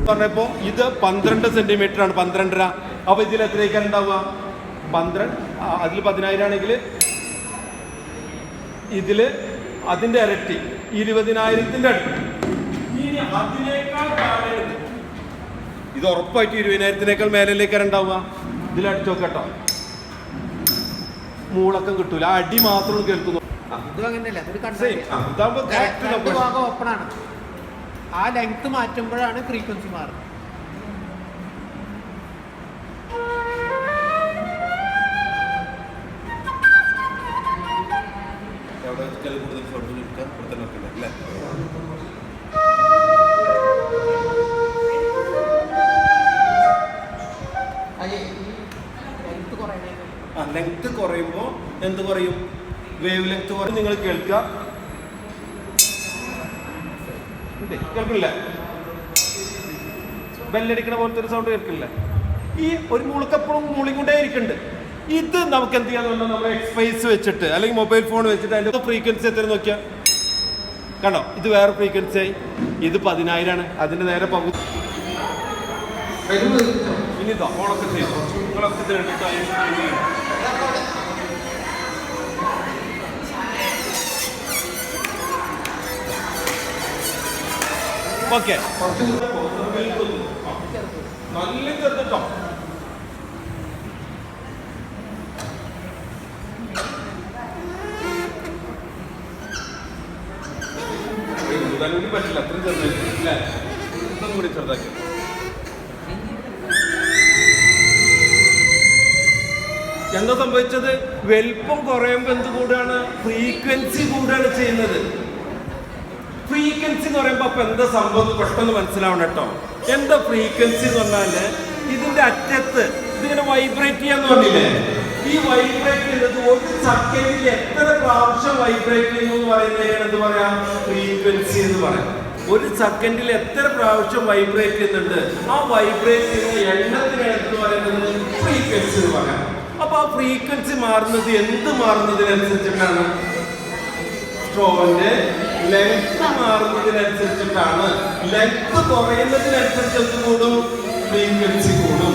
പറഞ്ഞപ്പോ ഇത് 12 സെന്റിമീറ്റർ ആണ്, 12.5. അപ്പൊ ഇതിൽ എത്രയൊക്കെ ഉണ്ടാവുക? 12. അതിൽ 10,000 ആണെങ്കിൽ ഇതില് അതിന്റെ ഇരട്ടി 20,000-ന്റെ അടുത്ത്. ഇനി അതിനേക്കാൾ ഇത് ഉറപ്പായിട്ട് 20,000-നേക്കാൾ മേലിലേക്കാണ് ഉണ്ടാവുക. ഇതിലടിച്ചു നോക്കട്ടോ, മൂളക്കം കിട്ടൂല, അടി മാത്രം കേൾക്കുന്നു. ഓപ്പൺ ആണ്, ആ ലെങ്ത് മാറ്റുമ്പോഴാണ് ഫ്രീക്വൻസി മാറുന്നത്. ലെങ്ത് കുറയുമ്പോ എന്ത് കുറയും? വേവ് ലെങ്ത് കുറയും. നിങ്ങൾ കേൾക്കുക, കേൾക്കില്ലേ? ബെല്ലടിക്കണ പോലത്തെ ഒരു സൗണ്ട് കേൾക്കില്ലേ? ഈ ഒരു മുളുക്കപ്പുറം മൂളിക്കൊണ്ടേ ഇരിക്കുന്നുണ്ട്. ഇത് നമുക്ക് എന്ത് ചെയ്യാന്ന് പറഞ്ഞാൽ നമ്മുടെ എക്സ്പൈസ് വെച്ചിട്ട് അല്ലെങ്കിൽ മൊബൈൽ ഫോൺ വെച്ചിട്ട് അതിന്റെ ഫ്രീക്വൻസി എത്ര നോക്കിയാൽ കണ്ടോ? ഇത് വേറെ ഫ്രീക്വൻസി ആയി. ഇത് 10,000 ആണ്, അതിന്റെ നേരെ പകുതി. ഇനി ഇതാ ഓണൊക്കെ ചെയ്യും. ഓക്കെ, നല്ല ചെറുതട്ടോ. പറ്റില്ല, അത്രയും ചെറുതായി. ഇതും കൂടി ചെറുതാക്കി. എന്താ സംഭവിച്ചത്? വലിപ്പം കുറയുമ്പോൾ എന്ത് കൂടാണ്? ഫ്രീക്വൻസി കൂടാണ് ചെയ്യുന്നത്. ഫ്രീക്വൻസി എന്ന് പറയുമ്പോൾ അപ്പൊ എന്താ സംഭവം പെട്ടെന്ന് മനസ്സിലാവണം കേട്ടോ. എന്താ ഫ്രീക്വൻസി എന്ന് പറഞ്ഞാല് ഇതിന്റെ അറ്റത്ത് ഇതിങ്ങനെ വൈബ്രേറ്റ് ചെയ്യാന്ന് പറഞ്ഞില്ലേ? ഈ വൈബ്രേറ്റ് ചെയ്യുന്നത് ഒരു സെക്കൻഡിൽ എത്ര പ്രാവശ്യം വൈബ്രേറ്റ് ചെയ്യുന്നു എന്ന് പറയുന്നതിനാണ് എന്ത് പറയാം? ഫ്രീക്വൻസി എന്ന് പറയാം. ഒരു സെക്കൻഡിൽ എത്ര പ്രാവശ്യം വൈബ്രേറ്റ് ചെയ്യുന്നുണ്ട്, ആ വൈബ്രേറ്റ് ചെയ്യുന്ന എണ്ണത്തിനാണ് എന്ത് പറയുന്നത്? ഫ്രീക്വൻസി എന്ന് പറയാം. അപ്പൊ ആ ഫ്രീക്വൻസി മാറുന്നത് എന്ത് മാറുന്നതിനനുസരിച്ചിട്ടാണ്? സ്ട്രോന്റെ ലെങ്ത് മാറുന്നതിനനുസരിച്ചിട്ടാണ്. ലെങ്ത് കുറയുന്നതിനനുസരിച്ച് എന്ത് കൂടും? ഫ്രീക്വൻസി കൂടും.